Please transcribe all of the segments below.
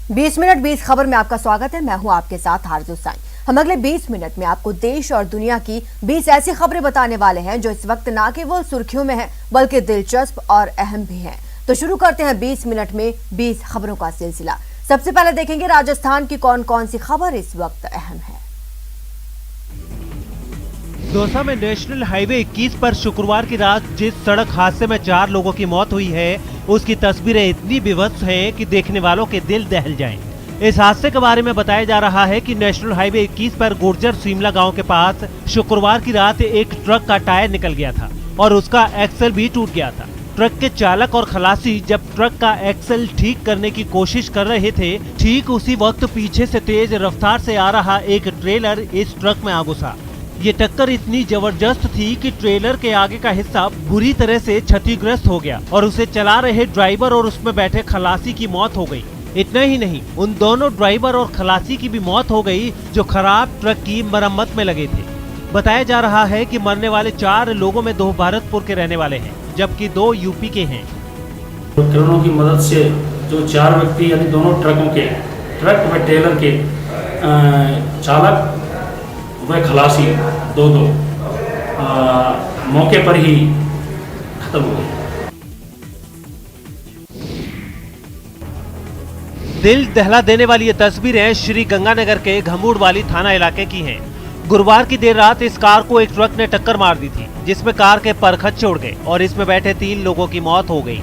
20 minute 20 खबर में आपका स्वागत है। मैं हूं आपके साथ आरजू साईं। हम अगले 20 मिनट में आपको देश और दुनिया की 20 ऐसी खबरें बताने वाले हैं जो इस वक्त न केवल सुर्खियों में हैं बल्कि दिलचस्प और अहम भी हैं। तो शुरू करते हैं 20 मिनट में 20 खबरों का सिलसिला। सबसे पहले देखेंगे राजस्थान की कौन कौन सी खबर इस वक्त अहम है। दौसा में नेशनल हाईवे 21 पर शुक्रवार की रात जिस सड़क हादसे में 4 लोगों की मौत हुई है उसकी तस्वीरें इतनी विभत्स हैं कि देखने वालों के दिल दहल जाएं। इस हादसे के बारे में बताया जा रहा है कि नेशनल हाईवे 21 पर गुर्जर सीमला गांव के पास शुक्रवार की रात एक ट्रक का टायर निकल गया था और उसका एक्सल भी टूट गया था। ट्रक के चालक और खलासी जब ट्रक का एक्सल ठीक करने की कोशिश कर रहे थे, ठीक उसी वक्त पीछे से तेज रफ्तार से आ रहा एक ट्रेलर इस ट्रक में आ घुसा। ये टक्कर इतनी जबरदस्त थी कि ट्रेलर के आगे का हिस्सा बुरी तरह से क्षतिग्रस्त हो गया और उसे चला रहे ड्राइवर और उसमें बैठे खलासी की मौत हो गई। इतना ही नहीं, उन दोनों ड्राइवर और खलासी की भी मौत हो गई जो खराब ट्रक की मरम्मत में लगे थे। बताया जा रहा है कि मरने वाले 4 लोगों में 2 भरतपुर के रहने वाले हैं जबकि 2 यूपी के हैं। उपकरणों की मदद से जो 4 व्यक्ति यानी दोनों ट्रकों के, ट्रक व ट्रेलर के चालक वह खलासी दो मौके पर ही खत्म हो गए। दिल दहला देने वाली ये तस्वीरें श्री गंगानगर के घमूड़वाली थाना इलाके की हैं। गुरुवार की देर रात इस कार को एक ट्रक ने टक्कर मार दी थी जिसमें कार के परखच्चे उड़ गए और इसमें बैठे 3 लोगों की मौत हो गई।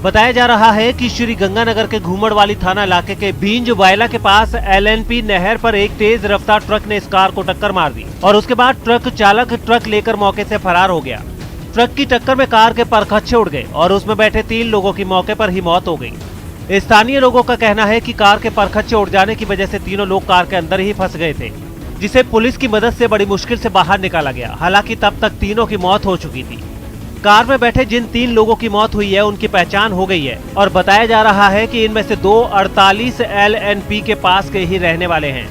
बताया जा रहा है कि श्री गंगानगर के घूमड़वाली थाना इलाके के बींज वायला के पास LNP नहर पर एक तेज रफ्तार ट्रक ने इस कार को टक्कर मार दी और उसके बाद ट्रक चालक ट्रक लेकर मौके से फरार हो गया। ट्रक की टक्कर में कार के परखच्चे उड़ गए और उसमें बैठे 3 लोगों की मौके पर ही मौत हो गई। स्थानीय लोगों का कहना है कि कार के परखच्चे उड़ जाने की वजह से तीनों लोग कार के अंदर ही फंस गए थे, जिसे पुलिस की मदद से बड़ी मुश्किल से बाहर निकाला गया। हालांकि तब तक तीनों की मौत हो चुकी थी। कार में बैठे जिन 3 लोगों की मौत हुई है उनकी पहचान हो गई है और बताया जा रहा है कि इनमें से 2 48 LNP के पास के ही रहने वाले हैं।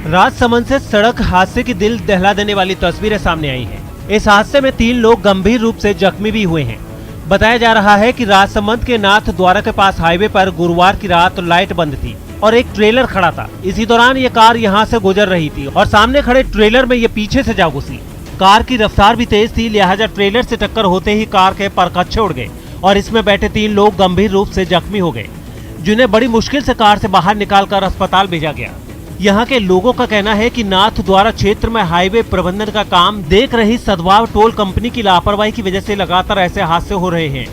राजसमंद से सड़क हादसे की दिल दहला देने वाली तस्वीरें सामने आई हैं। इस हादसे में 3 लोग गंभीर रूप से जख्मी भी हुए हैं। बताया जा रहा है कि राजसमंद के नाथ द्वारा के पास हाईवे पर गुरुवार की रात लाइट बंद थी और एक ट्रेलर खड़ा था। इसी दौरान ये कार यहाँ से गुजर रही थी और सामने खड़े ट्रेलर में ये पीछे से जा घुसी। कार की रफ्तार भी तेज थी, लिहाजा ट्रेलर से टक्कर होते ही कार के परखच्चे उड़ गए और इसमें बैठे 3 लोग गंभीर रूप से जख्मी हो गए, जिन्हें बड़ी मुश्किल से कार से बाहर निकालकर अस्पताल भेजा गया। यहाँ के लोगों का कहना है कि नाथ द्वारा क्षेत्र में हाईवे प्रबंधन का काम देख रही सद्भाव टोल कंपनी की लापरवाही की वजह से लगातार ऐसे हादसे हो रहे हैं।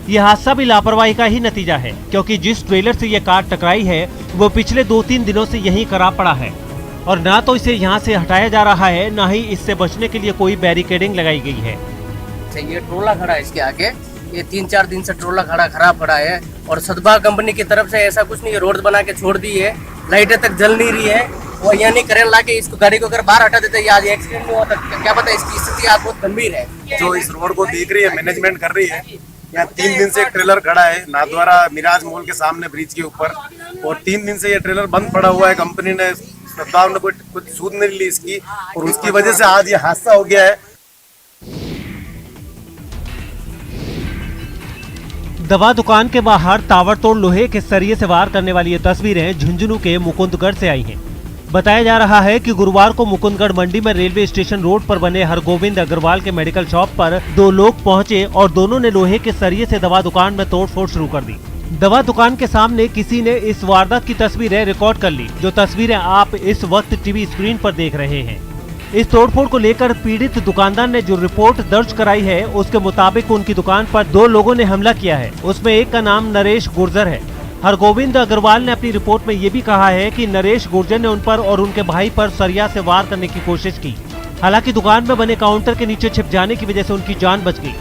यह हादसा भी लापरवाही का ही नतीजा है, क्योंकि जिस ट्रेलर से यह कार टकराई है वो पिछले 2-3 दिनों से यहीं खराब पड़ा है और ना तो इसे यहाँ से हटाया जा रहा है, ना ही इससे बचने के लिए कोई बैरिकेडिंग लगाई गई है। ये ट्रोला खड़ा है इसके आगे, ये 3-4 दिन से ट्रोला खराब पड़ा है और सद्भाव कंपनी की तरफ से ऐसा कुछ नहीं है, रोड बना के छोड़ दी है, लाइटें तक जल नहीं रही है। वो यहाँ नहीं करें ला के इसको गाड़ी को अगर बाहर हटा देते आज एक्सीडेंट नहीं होता, क्या पता। इसकी स्थिति आज बहुत गंभीर है। जो इस रोड को देख रही है, मैनेजमेंट कर रही है। यहाँ 3 दिन से एक ट्रेलर खड़ा है नाथद्वारा मिराज मॉल के सामने ब्रिज के ऊपर और 3 दिन से ये ट्रेलर बंद पड़ा हुआ है। कंपनी ने सद्भाव ने कुछ सूद नहीं ली इसकी और उसकी वजह से आज ये हादसा हो गया है। दवा दुकान के बाहर ताबड़तोड़ लोहे के सरिये से वार करने वाली ये तस्वीरें झुंझुनू के मुकुंदगढ़ से आई हैं। बताया जा रहा है कि गुरुवार को मुकुंदगढ़ मंडी में रेलवे स्टेशन रोड पर बने हरगोविंद अग्रवाल के मेडिकल शॉप पर 2 लोग पहुंचे और दोनों ने लोहे के सरिये से दवा दुकान में तोड़फोड़ शुरू कर दी। दवा दुकान के सामने किसी ने इस वारदात की तस्वीरें रिकॉर्ड कर ली, जो तस्वीरें आप इस वक्त टीवी स्क्रीन पर देख रहे हैं। इस तोड़फोड़ को लेकर पीड़ित दुकानदार ने जो रिपोर्ट दर्ज कराई है उसके मुताबिक उनकी दुकान पर 2 लोगों ने हमला किया है। उसमें एक का नाम नरेश गुर्जर है। हरगोविंद अग्रवाल ने अपनी रिपोर्ट में ये भी कहा है कि नरेश गुर्जर ने उन पर और उनके भाई पर सरिया से वार करने की कोशिश की। हालांकि दुकान में बने काउंटर के नीचे छिप जाने की वजह से उनकी जान बच गई।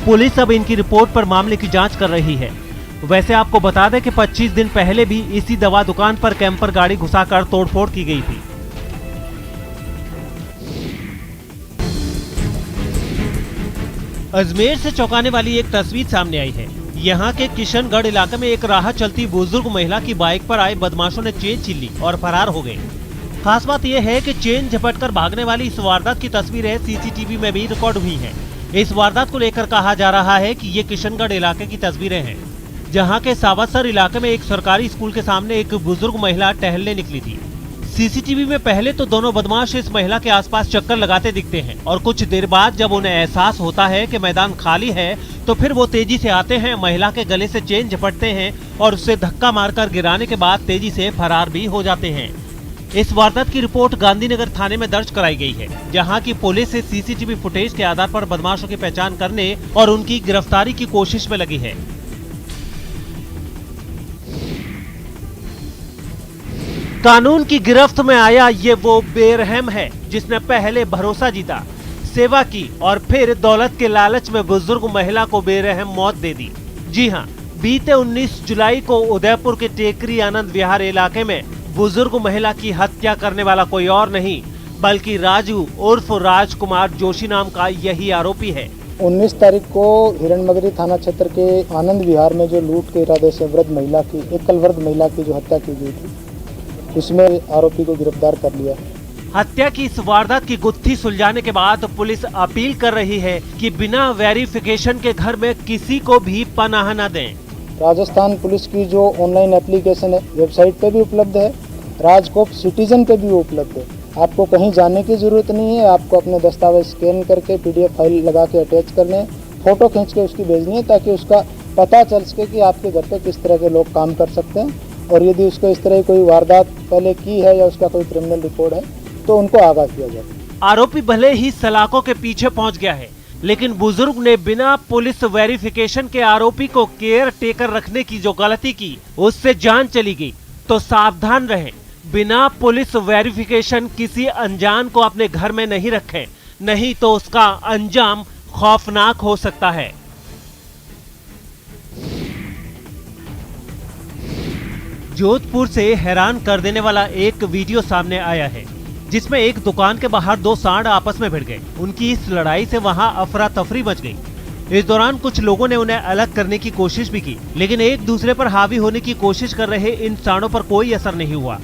पुलिस अब इनकी रिपोर्ट पर मामले की जांच कर रही है। वैसे आपको बता दें कि 25 दिन पहले भी इसी दवा दुकान पर कैंपर गाड़ी घुसाकर तोड़फोड़ की गई थी। अजमेर से चौंकाने वाली एक तस्वीर सामने आई है। यहाँ के किशनगढ़ इलाके में एक राह चलती बुजुर्ग महिला की बाइक पर आए बदमाशों ने चेन छीन ली और फरार हो गए। खास बात यह है कि चेन झपटकर भागने वाली इस वारदात की तस्वीरें सीसीटीवी में भी रिकॉर्ड हुई हैं। इस वारदात को लेकर कहा जा रहा है कि ये किशनगढ़ इलाके की तस्वीरें हैं। जहां के सावतसर इलाके में एक सरकारी स्कूल के सामने एक बुजुर्ग महिला टहलने निकली थी। सीसीटीवी में पहले तो दोनों बदमाश इस महिला के आसपास चक्कर लगाते दिखते हैं और कुछ देर बाद जब उन्हें एहसास होता है कि मैदान खाली है तो फिर वो तेजी से आते हैं, महिला के गले से चेन झपटते हैं और उसे धक्का मारकर गिराने के बाद तेजी से फरार भी हो जाते हैं। इस वारदात की रिपोर्ट गांधीनगर थाने में दर्ज कराई गई है, जहां की पुलिस सीसीटीवी फुटेज के आधार पर बदमाशों की पहचान करने और उनकी गिरफ्तारी की कोशिश में लगी है। कानून की गिरफ्त में आया ये वो बेरहम है जिसने पहले भरोसा जीता, सेवा की और फिर दौलत के लालच में बुजुर्ग महिला को बेरहम मौत दे दी। जी हां, बीते 19 जुलाई को उदयपुर के टेकरी आनंद विहार इलाके में बुजुर्ग महिला की हत्या करने वाला कोई और नहीं बल्कि राजू उर्फ राजकुमार जोशी नाम का यही आरोपी है। 19 तारीख को हिरणमगरी थाना क्षेत्र के आनंद विहार में जो लूट के इरादे से वृद्ध महिला की, एकल वृद्ध महिला की जो हत्या की गई थी, उसमें आरोपी को गिरफ्तार कर लिया। हत्या की इस वारदात की गुत्थी सुलझाने के बाद पुलिस अपील कर रही है कि बिना वेरिफिकेशन के घर में किसी को भी पनाह न दें। राजस्थान पुलिस की जो ऑनलाइन एप्लीकेशन है वेबसाइट पे भी उपलब्ध है, राजकोप सिटीजन पे भी उपलब्ध है। आपको कहीं जाने की जरूरत नहीं है, आपको अपने दस्तावेज स्कैन करके PDF फाइल लगा के अटैच करने हैं, फोटो खींच के उसकी भेजनी है ताकि उसका पता चल सके कि आपके घर पे किस तरह के लोग काम कर सकते हैं और यदि उसको इस तरह कोई वारदात पहले की है या उसका कोई क्रिमिनल रिकॉर्ड है तो उनको आगाह किया जाए। आरोपी भले ही सलाखों के पीछे पहुंच गया है, लेकिन बुजुर्ग ने बिना पुलिस वेरिफिकेशन के आरोपी को केयर टेकर रखने की जो गलती की उससे जान चली गई। तो सावधान रहें, बिना पुलिस वेरिफिकेशन किसी अनजान को अपने घर में नहीं रखें, नहीं तो उसका अंजाम खौफनाक हो सकता है। जोधपुर से हैरान कर देने वाला एक वीडियो सामने आया है जिसमें एक दुकान के बाहर दो सांड आपस में भिड़ गए। उनकी इस लड़ाई से वहां अफरा तफरी मच गई। इस दौरान कुछ लोगों ने उन्हें अलग करने की कोशिश भी की, लेकिन एक दूसरे पर हावी होने की कोशिश कर रहे इन सांडों पर कोई असर नहीं हुआ।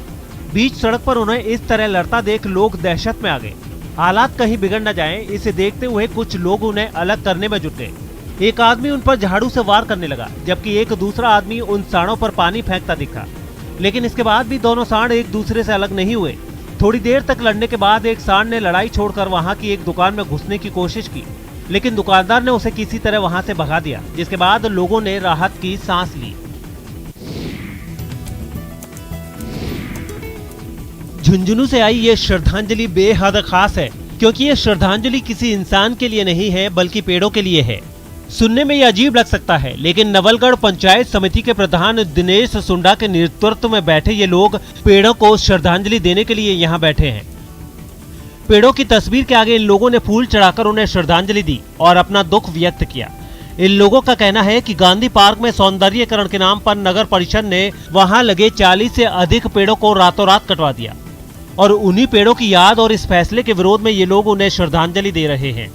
बीच सड़क पर उन्हें इस तरह लड़ता देख लोग दहशत में आ गए। हालात कहीं बिगड़ न जाएं, इसे देखते हुए कुछ लोग उन्हें अलग करने में जुट गए। एक आदमी उन पर झाड़ू से वार करने लगा, जबकि एक दूसरा आदमी उन सांडों पर पानी फेंकता दिखा, लेकिन इसके बाद भी दोनों सांड एक दूसरे से अलग नहीं हुए। थोड़ी देर तक लड़ने के बाद एक सांड ने लड़ाई छोड़कर वहां की एक दुकान में घुसने की कोशिश की, लेकिन दुकानदार ने उसे किसी तरह वहां से भगा दिया, जिसके बाद लोगों ने राहत की सांस ली। झुंझुनू से आई ये श्रद्धांजलि बेहद खास है, क्योंकि ये श्रद्धांजलि किसी इंसान के लिए नहीं है बल्कि पेड़ों के लिए है। सुनने में ये अजीब लग सकता है, लेकिन नवलगढ़ पंचायत समिति के प्रधान दिनेश सुंडा के नेतृत्व में बैठे ये लोग पेड़ों को श्रद्धांजलि देने के लिए यहाँ बैठे हैं। पेड़ों की तस्वीर के आगे इन लोगों ने फूल चढ़ाकर उन्हें श्रद्धांजलि दी और अपना दुख व्यक्त किया। इन लोगों का कहना है कि गांधी पार्क में सौंदर्यीकरण के नाम पर नगर परिषद ने वहां लगे 40 से अधिक पेड़ों को रातों रात कटवा दिया और उन्हीं पेड़ों की याद और इस फैसले के विरोध में ये लोग उन्हें श्रद्धांजलि दे रहे हैं।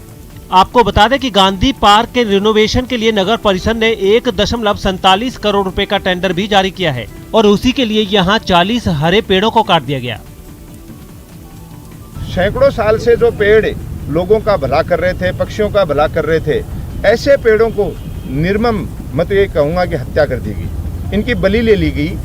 आपको बता दें कि गांधी पार्क के रिनोवेशन के लिए नगर परिषद ने 1.47 करोड़ रुपए का टेंडर भी जारी किया है और उसी के लिए यहाँ 40 हरे पेड़ों को काट दिया गया। सैकड़ों साल से जो पेड़ लोगों का भला कर रहे थे, पक्षियों का भला कर रहे थे, ऐसे पेड़ों को निर्मम मत ये कहूंगा कि हत्या कर दी गई, इनकी बलि ले ली गई।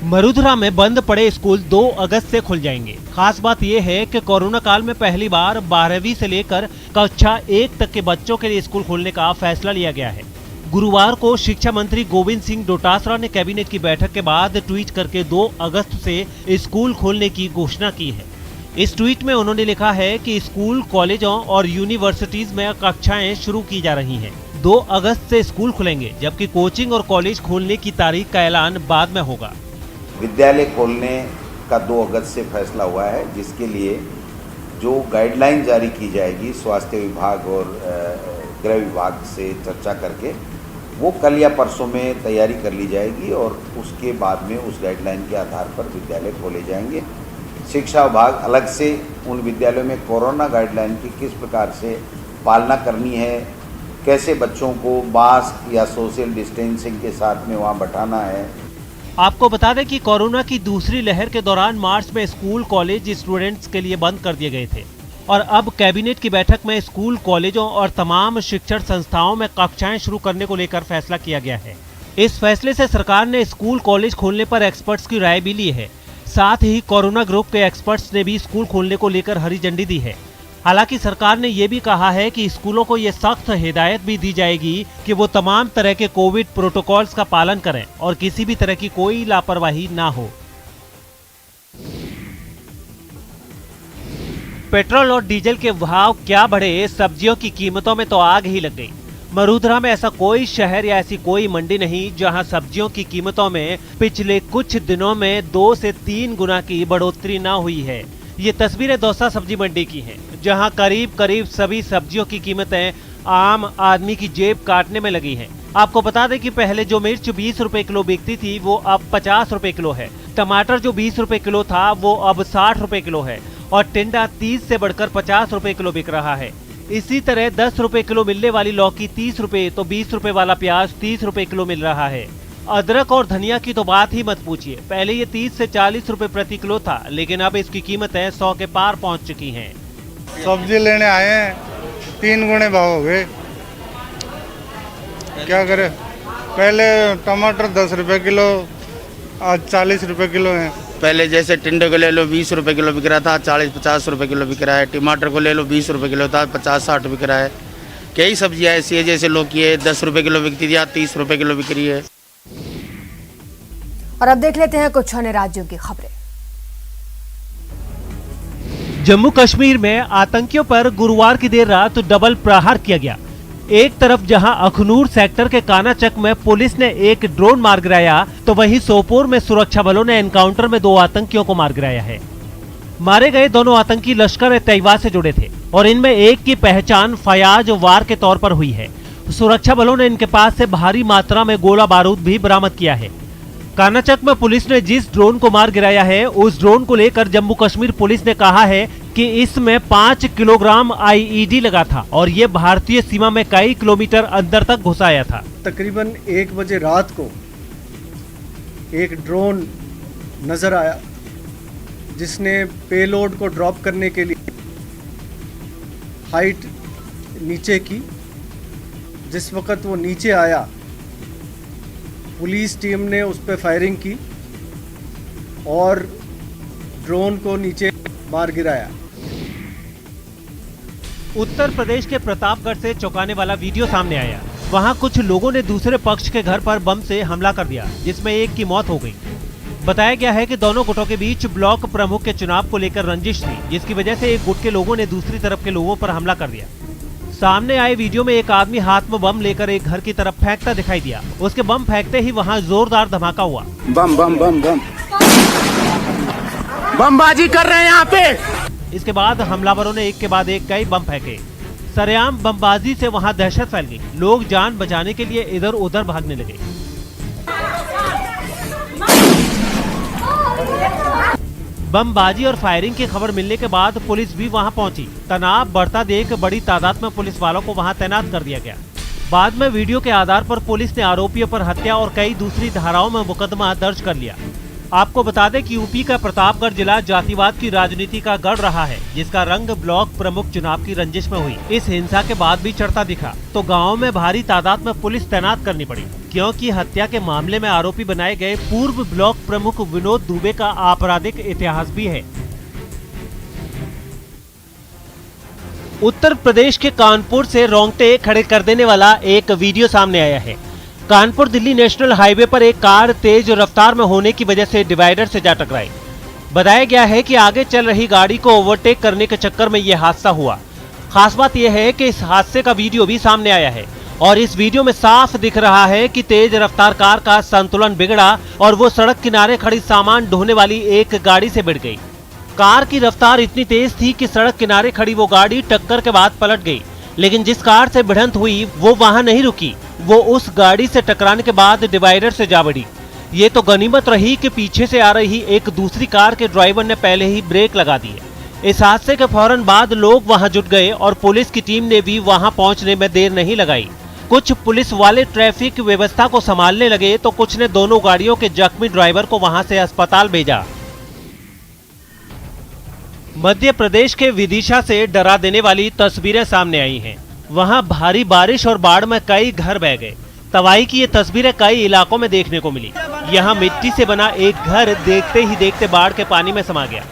मरुधरा में बंद पड़े स्कूल 2 अगस्त से खुल जाएंगे। खास बात यह है कि कोरोना काल में पहली बार 12वीं से लेकर कक्षा 1 तक के बच्चों के लिए स्कूल खोलने का फैसला लिया गया है। गुरुवार को शिक्षा मंत्री गोविंद सिंह डोटासरा ने कैबिनेट की बैठक के बाद ट्वीट करके 2 अगस्त से स्कूल खोलने की घोषणा की है। इस ट्वीट में उन्होंने लिखा है कि स्कूल, कॉलेजों और यूनिवर्सिटीज में कक्षाएं शुरू की जा रही हैं। 2 अगस्त से स्कूल खुलेंगे, जबकि कोचिंग और कॉलेज खोलने की तारीख का ऐलान बाद में होगा। विद्यालय खोलने का 2 अगस्त से फैसला हुआ है, जिसके लिए जो गाइडलाइन जारी की जाएगी स्वास्थ्य विभाग और गृह विभाग से चर्चा करके वो कल या परसों में तैयारी कर ली जाएगी और उसके बाद में उस गाइडलाइन के आधार पर विद्यालय खोले जाएंगे। शिक्षा विभाग अलग से उन विद्यालयों में कोरोना गाइडलाइन की किस प्रकार से पालना करनी है, कैसे बच्चों को मास्क या सोशल डिस्टेंसिंग के साथ में वहाँ बैठाना है। आपको बता दें कि कोरोना की दूसरी लहर के दौरान मार्च में स्कूल, कॉलेज स्टूडेंट्स के लिए बंद कर दिए गए थे और अब कैबिनेट की बैठक में स्कूल, कॉलेजों और तमाम शिक्षण संस्थाओं में कक्षाएं शुरू करने को लेकर फैसला किया गया है। इस फैसले से सरकार ने स्कूल, कॉलेज खोलने पर एक्सपर्ट्स की राय भी ली है। साथ ही कोरोना ग्रुप के एक्सपर्ट्स ने भी स्कूल खोलने को लेकर हरी झंडी दी है। हालांकि सरकार ने ये भी कहा है कि स्कूलों को ये सख्त हिदायत भी दी जाएगी कि वो तमाम तरह के कोविड प्रोटोकॉल्स का पालन करें और किसी भी तरह की कोई लापरवाही ना हो। पेट्रोल और डीजल के भाव क्या बढ़े, सब्जियों की कीमतों में तो आग ही लग गई। मरूधरा में ऐसा कोई शहर या ऐसी कोई मंडी नहीं जहां सब्जियों की कीमतों में पिछले कुछ दिनों में 2 से 3 गुना की बढ़ोतरी ना हुई है। ये तस्वीरें दौसा सब्जी मंडी की हैं, जहां करीब करीब सभी सब्जियों की कीमतें आम आदमी की जेब काटने में लगी हैं। आपको बता दें कि पहले जो मिर्च 20 रुपए किलो बिकती थी वो अब 50 रुपए किलो है। टमाटर जो 20 रुपए किलो था वो अब 60 रुपए किलो है और टिंडा 30 से बढ़कर 50 रुपए किलो बिक रहा है। इसी तरह 10 रुपए किलो मिलने वाली लौकी 30 रुपए तो 20 रुपए वाला प्याज 30 रुपए किलो मिल रहा है। अदरक और धनिया की तो बात ही मत पूछिए। पहले ये 30 से 40 रुपए प्रति किलो था, लेकिन अब इसकी कीमतें 100 के पार पहुंच चुकी हैं। सब्जी लेने आए हैं, 3 गुने भाव हो गए। क्या करें, पहले टमाटर 10 रुपए किलो, आज 40 रुपए किलो है। पहले जैसे टिंडे को ले लो 20 रुपए किलो बिक रहा था, 40-50 रुपए किलो बिक रहा है। टमाटर को ले लो 20 रुपए किलो था, 50-60 बिक रहा है। कई सब्जियां ऐसी है जैसे लौकी है 10 रुपए किलो बिकती थी, 30 रुपए किलो बिक रही है। और अब देख लेते हैं कुछ अन्य राज्यों की खबरें। जम्मू कश्मीर में आतंकियों पर गुरुवार की देर रात डबल प्रहार किया गया। एक तरफ जहां अखनूर सेक्टर के कानाचक में पुलिस ने एक ड्रोन मार गिराया, तो वहीं सोपोर में सुरक्षा बलों ने एनकाउंटर में 2 आतंकियों को मार गिराया है। मारे गए दोनों आतंकी लश्कर-ए-तैयबा से जुड़े थे और इनमें एक की पहचान फयाज वार के तौर पर हुई है। सुरक्षा बलों ने इनके पास से भारी मात्रा में गोला बारूद भी बरामद किया है। कानाचक में पुलिस ने जिस ड्रोन को मार गिराया है, उस ड्रोन को लेकर जम्मू कश्मीर पुलिस ने कहा है कि इसमें 5 किलोग्राम आईईडी लगा था और ये भारतीय सीमा में कई किलोमीटर अंदर तक घुस आया था। तकरीबन 1 बजे रात को एक ड्रोन नजर आया जिसने पेलोड को ड्रॉप करने के लिए हाइट नीचे की। जिस वक्त वो नीचे आया, पुलिस टीम ने उस पर फायरिंग की और ड्रोन को नीचे मार गिराया। उत्तर प्रदेश के प्रतापगढ़ से चौंकाने वाला वीडियो सामने आया। वहां कुछ लोगों ने दूसरे पक्ष के घर पर बम से हमला कर दिया, जिसमें एक की मौत हो गई। बताया गया है कि दोनों गुटों के बीच ब्लॉक प्रमुख के चुनाव को लेकर रंजिश थी, जिसकी वजह से एक गुट के लोगों ने दूसरी तरफ के लोगों पर हमला कर दिया। सामने आए वीडियो में एक आदमी हाथ में बम लेकर एक घर की तरफ फेंकता दिखाई दिया। उसके बम फेंकते ही वहां जोरदार धमाका हुआ। बम बम बम बम बमबाजी कर रहे हैं यहाँ पे। इसके बाद हमलावरों ने एक के बाद एक कई बम फेंके। सरेआम बमबाजी से वहां दहशत फैल गई। लोग जान बचाने के लिए इधर उधर भागने लगे। बमबाजी और फायरिंग की खबर मिलने के बाद पुलिस भी वहां पहुंची। तनाव बढ़ता देख बड़ी तादाद में पुलिस वालों को वहां तैनात कर दिया गया। बाद में वीडियो के आधार पर पुलिस ने आरोपियों पर हत्या और कई दूसरी धाराओं में मुकदमा दर्ज कर लिया। आपको बता दें कि यूपी का प्रतापगढ़ जिला जातिवाद की राजनीति का गढ़ रहा है, जिसका रंग ब्लॉक प्रमुख चुनाव की रंजिश में हुई। इस हिंसा के बाद भी चढ़ता दिखा तो गाँव में भारी तादाद में पुलिस तैनात करनी पड़ी, क्योंकि हत्या के मामले में आरोपी बनाए गए पूर्व ब्लॉक प्रमुख विनोद दुबे का आपराधिक इतिहास भी है। उत्तर प्रदेश के कानपुर से रोंगटे खड़े कर देने वाला एक वीडियो सामने आया है। कानपुर दिल्ली नेशनल हाईवे पर एक कार तेज रफ्तार में होने की वजह से डिवाइडर से जा टकराई। बताया गया है कि आगे चल रही गाड़ी को ओवरटेक करने के चक्कर में यह हादसा हुआ। खास बात यह है कि इस हादसे का वीडियो भी सामने आया है और इस वीडियो में साफ दिख रहा है कि तेज रफ्तार कार का संतुलन बिगड़ा और वो सड़क किनारे खड़ी सामान ढोने वाली एक गाड़ी से भिड़ गई। कार की रफ्तार इतनी तेज थी कि सड़क किनारे खड़ी वो गाड़ी टक्कर के बाद पलट गई, लेकिन जिस कार से भिड़ंत हुई वो वहां नहीं रुकी। वो उस गाड़ी से टकराने के बाद डिवाइडर से जा बढ़ी। ये तो गनीमत रही कि पीछे से आ रही एक दूसरी कार के ड्राइवर ने पहले ही ब्रेक लगा दिए। इस हादसे के फौरन बाद लोग वहां जुट गए और पुलिस की टीम ने भी वहां पहुंचने में देर नहीं लगाई। कुछ पुलिस वाले ट्रैफिक व्यवस्था को संभालने लगे तो कुछ ने दोनों गाड़ियों के जख्मी ड्राइवर को वहां से अस्पताल भेजा। मध्य प्रदेश के विदिशा से डरा देने वाली तस्वीरें सामने आई हैं। वहां भारी बारिश और बाढ़ में कई घर बह गए। तबाही की ये तस्वीरें कई इलाकों में देखने को मिली। यहाँ मिट्टी से बना एक घर देखते ही देखते बाढ़ के पानी में समा गया।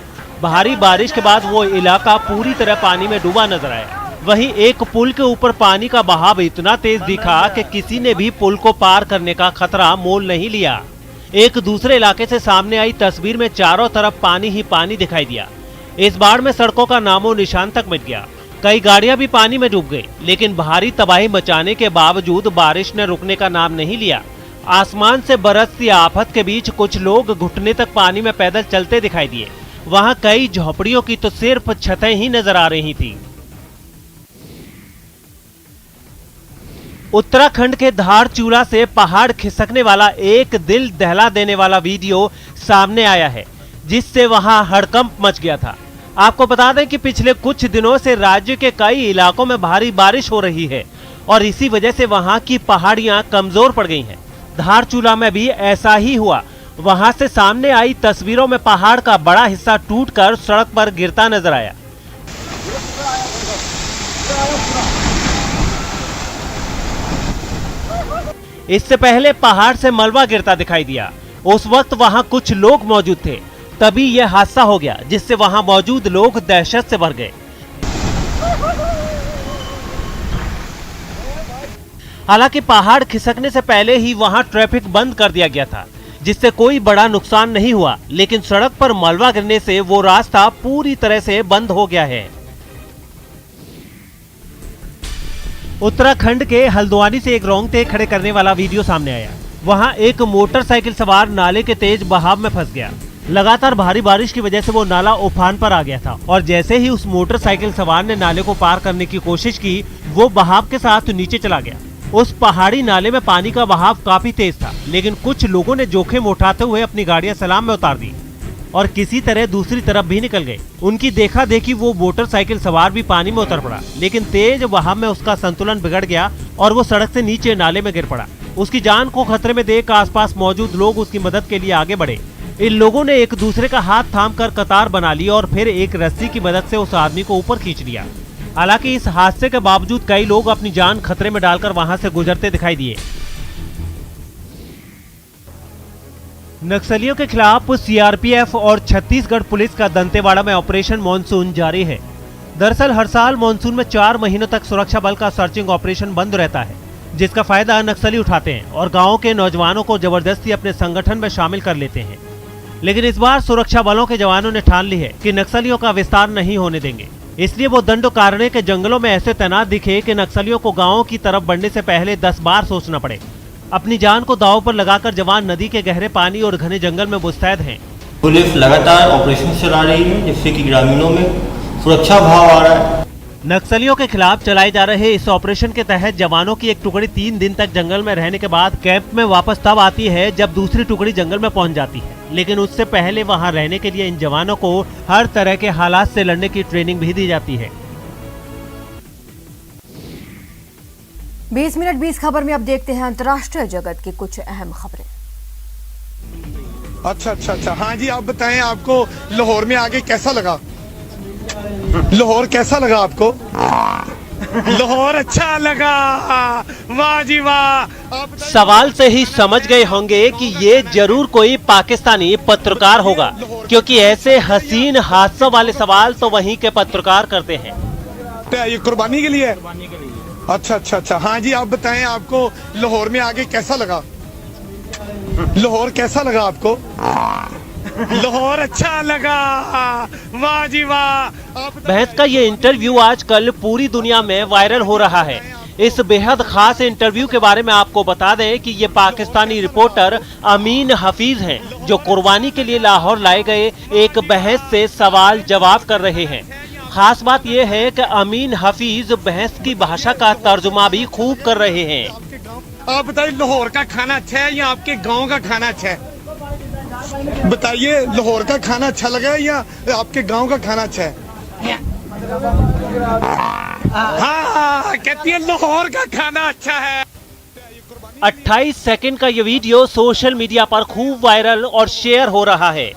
भारी बारिश के बाद वो इलाका पूरी तरह पानी में डूबा नजर आया। वहीं एक पुल के ऊपर पानी का बहाव इतना तेज दिखा कि किसी ने भी पुल को पार करने का खतरा मोल नहीं लिया। एक दूसरे इलाके से सामने आई तस्वीर में चारों तरफ पानी ही पानी दिखाई दिया। इस बाढ़ में सड़कों का नामो निशान तक मिट गया। कई गाड़ियां भी पानी में डूब गई, लेकिन भारी तबाही मचाने के बावजूद बारिश ने रुकने का नाम नहीं लिया। आसमान से बरसती आफत के बीच कुछ लोग घुटने तक पानी में पैदल चलते दिखाई दिए। वहां कई झोपड़ियों की तो सिर्फ छतें ही नजर आ रही थी। उत्तराखंड के धारचूला से पहाड़ खिसकने वाला एक दिल दहला देने वाला वीडियो सामने आया है, जिससे वहां हड़कंप मच गया था। आपको बता दें कि पिछले कुछ दिनों से राज्य के कई इलाकों में भारी बारिश हो रही है और इसी वजह से वहां की पहाड़ियां कमजोर पड़ गई हैं। धारचूला में भी ऐसा ही हुआ। वहां से सामने आई तस्वीरों में पहाड़ का बड़ा हिस्सा टूटकर सड़क पर गिरता नजर आया। इससे पहले पहाड़ से मलबा गिरता दिखाई दिया। उस वक्त वहां कुछ लोग मौजूद थे, तभी यह हादसा हो गया, जिससे वहां मौजूद लोग दहशत से भर गए। हालांकि पहाड़ खिसकने से पहले ही वहां ट्रैफिक बंद कर दिया गया था, जिससे कोई बड़ा नुकसान नहीं हुआ, लेकिन सड़क पर मलबा गिरने से वो रास्ता पूरी तरह से बंद हो गया है। उत्तराखंड के हल्द्वानी से एक रोंगटे खड़े करने वाला वीडियो सामने आया। वहां एक मोटरसाइकिल सवार नाले के तेज बहाव में फंस गया। लगातार भारी बारिश की वजह से वो नाला उफान पर आ गया था और जैसे ही उस मोटरसाइकिल सवार ने नाले को पार करने की कोशिश की, वो बहाव के साथ नीचे चला गया। उस पहाड़ी नाले में पानी का बहाव काफी तेज था, लेकिन कुछ लोगों ने जोखिम उठाते हुए अपनी गाड़ियां सलाम में उतार दी और किसी तरह दूसरी तरफ भी निकल गए। उनकी देखा देखी वो मोटरसाइकिल सवार भी पानी में उतर पड़ा, लेकिन तेज बहाव में उसका संतुलन बिगड़ गया और वो सड़क से नीचे नाले में गिर पड़ा। उसकी जान को खतरे में देख आसपास मौजूद लोग उसकी मदद के लिए आगे बढ़े। इन लोगों ने एक दूसरे का हाथ थामकर कतार बना ली और फिर एक रस्सी की मदद से उस आदमी को ऊपर खींच लिया। हालांकि इस हादसे के बावजूद कई लोग अपनी जान खतरे में डालकर वहां से गुजरते दिखाई दिए। नक्सलियों के खिलाफ सीआरपीएफ और छत्तीसगढ़ पुलिस का दंतेवाड़ा में ऑपरेशन मॉनसून जारी है। दरअसल हर साल मॉनसून में 4 महीनों तक सुरक्षा बल का सर्चिंग ऑपरेशन बंद रहता है, जिसका फायदा नक्सली उठाते हैं और गाँव के नौजवानों को जबरदस्ती अपने संगठन में शामिल कर लेते हैं। लेकिन इस बार सुरक्षा बलों के जवानों ने ठान ली है कि नक्सलियों का विस्तार नहीं होने देंगे। इसलिए वो दंडोकारण्य के जंगलों में ऐसे तैनात दिखे कि नक्सलियों को गांवों की तरफ बढ़ने से पहले 10 बार सोचना पड़े। अपनी जान को दांव पर लगाकर जवान नदी के गहरे पानी और घने जंगल में मुस्तैद हैं। पुलिस लगातार ऑपरेशन चला रही है, जिससे कि ग्रामीणों में सुरक्षा भाव आ रहा है। नक्सलियों के खिलाफ चलाए जा रहे इस ऑपरेशन के तहत जवानों की एक टुकड़ी 3 दिन तक जंगल में रहने के बाद कैंप में वापस तब आती है जब दूसरी टुकड़ी जंगल में पहुंच जाती है। लेकिन उससे पहले वहां रहने के लिए इन जवानों को हर तरह के हालात से लड़ने की ट्रेनिंग भी दी जाती है। 20 मिनट 20 खबर में अब देखते हैं अंतर्राष्ट्रीय जगत की कुछ अहम खबरें। अच्छा, हाँ जी, आप बताएं, आपको लाहौर में आके कैसा लगा? लाहौर कैसा लगा आपको? लाहौर अच्छा लगा, वाह जी वाह। सवाल से ही समझ गए होंगे कि ये जरूर कोई पाकिस्तानी पत्रकार होगा, क्योंकि ऐसे हसीन हादसों वाले सवाल तो वहीं के पत्रकार करते हैं। ये कुर्बानी के लिए? अच्छा, हाँ जी, आप बताएं, आपको लाहौर में आके कैसा लगा? लाहौर कैसा लगा आपको? लाहौर अच्छा लगा, वाह जी वाह। बहस का ये इंटरव्यू आजकल पूरी दुनिया में वायरल हो रहा है। इस बेहद खास इंटरव्यू के बारे में आपको बता दें कि ये पाकिस्तानी रिपोर्टर अमीन हफीज हैं, जो कुर्बानी के लिए लाहौर लाए गए एक बहस से सवाल जवाब कर रहे हैं। खास बात यह है कि अमीन हफीज बहस की भाषा का तर्जुमा भी खूब कर रहे हैं। आप बताइए, लाहौर का खाना अच्छा है या आपके गाँव का खाना अच्छा है? बताइए, लाहौर का खाना अच्छा लगा या आपके गांव का खाना अच्छा है? हाँ, कहती है लाहौर का खाना अच्छा है। 28 सेकंड का ये वीडियो सोशल मीडिया पर खूब वायरल और शेयर हो रहा है।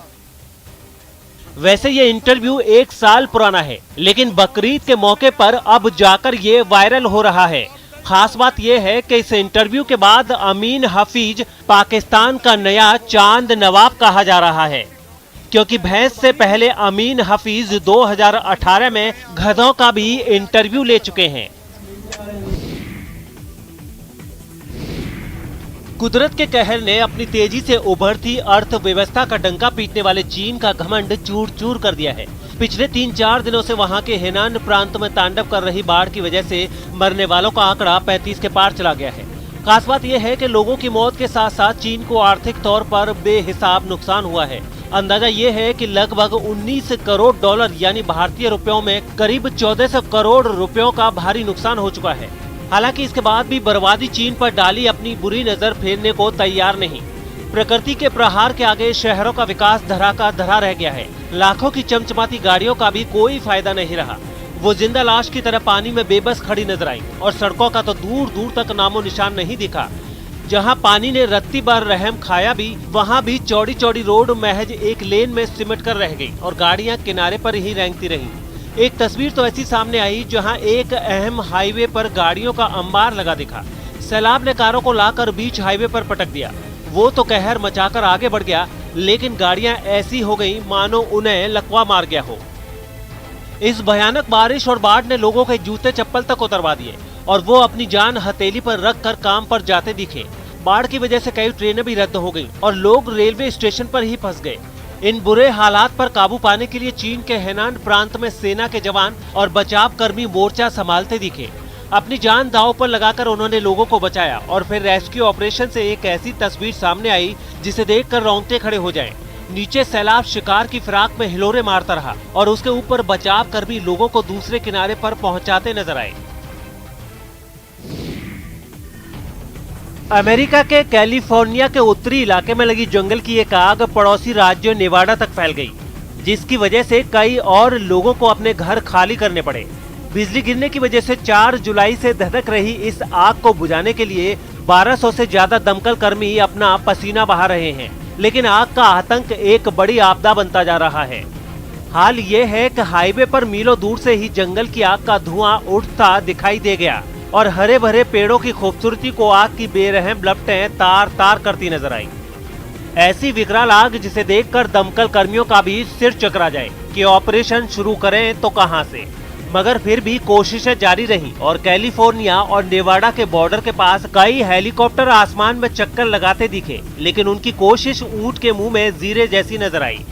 वैसे ये इंटरव्यू 1 साल पुराना है, लेकिन बकरीद के मौके पर अब जाकर ये वायरल हो रहा है। खास बात यह है कि इस इंटरव्यू के बाद अमीन हफीज पाकिस्तान का नया चांद नवाब कहा जा रहा है, क्योंकि भैंस से पहले अमीन हफीज 2018 में गधों का भी इंटरव्यू ले चुके हैं। कुदरत के कहर ने अपनी तेजी से उभरती अर्थव्यवस्था का डंका पीटने वाले चीन का घमंड चूर चूर कर दिया है। पिछले 3-4 दिनों से वहां के हेनान प्रांत में तांडव कर रही बाढ़ की वजह से मरने वालों का आंकड़ा 35 के पार चला गया है। खास बात यह है कि लोगों की मौत के साथ साथ चीन को आर्थिक तौर पर बेहिसाब नुकसान हुआ है। अंदाजा ये है कि लगभग 19 करोड़ डॉलर यानी भारतीय रुपयों में करीब 1400 करोड़ रुपयों का भारी नुकसान हो चुका है। हालांकि इसके बाद भी बर्बादी चीन पर डाली अपनी बुरी नजर फेरने को तैयार नहीं। प्रकृति के प्रहार के आगे शहरों का विकास धरा का धरा रह गया है। लाखों की चमचमाती गाड़ियों का भी कोई फायदा नहीं रहा। वो जिंदा लाश की तरह पानी में बेबस खड़ी नजर आई और सड़कों का तो दूर दूर तक नामो निशान नहीं दिखा। जहां पानी ने रत्ती बार रहम खाया भी, वहां भी चौड़ी चौड़ी रोड महज एक लेन में सिमट कर रह गई और गाड़ियां किनारे पर ही रेंगती रहीं। एक तस्वीर तो ऐसी सामने आई जहां एक अहम हाईवे पर गाड़ियों का अंबार लगा दिखा। सैलाब ने कारों को लाकर बीच हाईवे पर पटक दिया। वो तो कहर मचाकर आगे बढ़ गया, लेकिन गाड़ियां ऐसी हो गई मानो उन्हें लकवा मार गया हो। इस भयानक बारिश और बाढ़ ने लोगों के जूते चप्पल तक उतरवा दिए और वो अपनी जान हथेली पर रख कर काम पर जाते दिखे। बाढ़ की वजह से कई ट्रेनें भी रद्द हो गयी और लोग रेलवे स्टेशन पर ही फंस गए। इन बुरे हालात पर काबू पाने के लिए चीन के हेनान प्रांत में सेना के जवान और बचाव कर्मी मोर्चा संभालते दिखे। अपनी जान दांव पर लगाकर उन्होंने लोगों को बचाया और फिर रेस्क्यू ऑपरेशन से एक ऐसी तस्वीर सामने आई जिसे देखकर रोंगटे खड़े हो जाएं। नीचे सैलाब शिकार की फिराक में हिलोरे मारता रहा और उसके ऊपर बचाव कर्मी लोगों को दूसरे किनारे पर पहुंचाते नजर आए। अमेरिका के कैलिफोर्निया के उत्तरी इलाके में लगी जंगल की एक आग पड़ोसी राज्य नेवाडा तक फैल गई, जिसकी वजह से कई और लोगों को अपने घर खाली करने पड़े। बिजली गिरने की वजह से 4 जुलाई से धधक रही इस आग को बुझाने के लिए 1200 से ज्यादा दमकल कर्मी अपना पसीना बहा रहे हैं, लेकिन आग का आतंक एक बड़ी आपदा बनता जा रहा है। हाल ये है कि हाईवे पर मीलों दूर से ही जंगल की आग का धुआं उठता दिखाई दे गया और हरे भरे पेड़ों की खूबसूरती को आग की बेरहम लपटें तार तार करती नजर आई। ऐसी विकराल आग जिसे देखकर दमकल कर्मियों का भी सिर चकरा जाए कि ऑपरेशन शुरू करें तो कहां से। मगर फिर भी कोशिशें जारी रहीं और कैलिफोर्निया और नेवाडा के बॉर्डर के पास कई हेलीकॉप्टर आसमान में चक्कर लगाते दिखे, लेकिन उनकी कोशिश ऊंट के मुंह में जीरे जैसी नजर आई।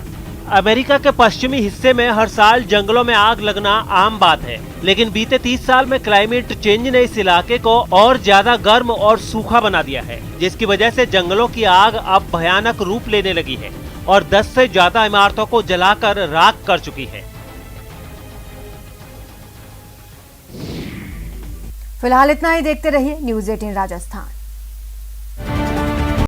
अमेरिका के पश्चिमी हिस्से में हर साल जंगलों में आग लगना आम बात है, लेकिन बीते 30 साल में क्लाइमेट चेंज ने इस इलाके को और ज्यादा गर्म और सूखा बना दिया है, जिसकी वजह से जंगलों की आग अब भयानक रूप लेने लगी है और 10 से ज्यादा इमारतों को जलाकर राख कर चुकी है। फिलहाल इतना ही। देखते रहिए न्यूज़ 18 राजस्थान।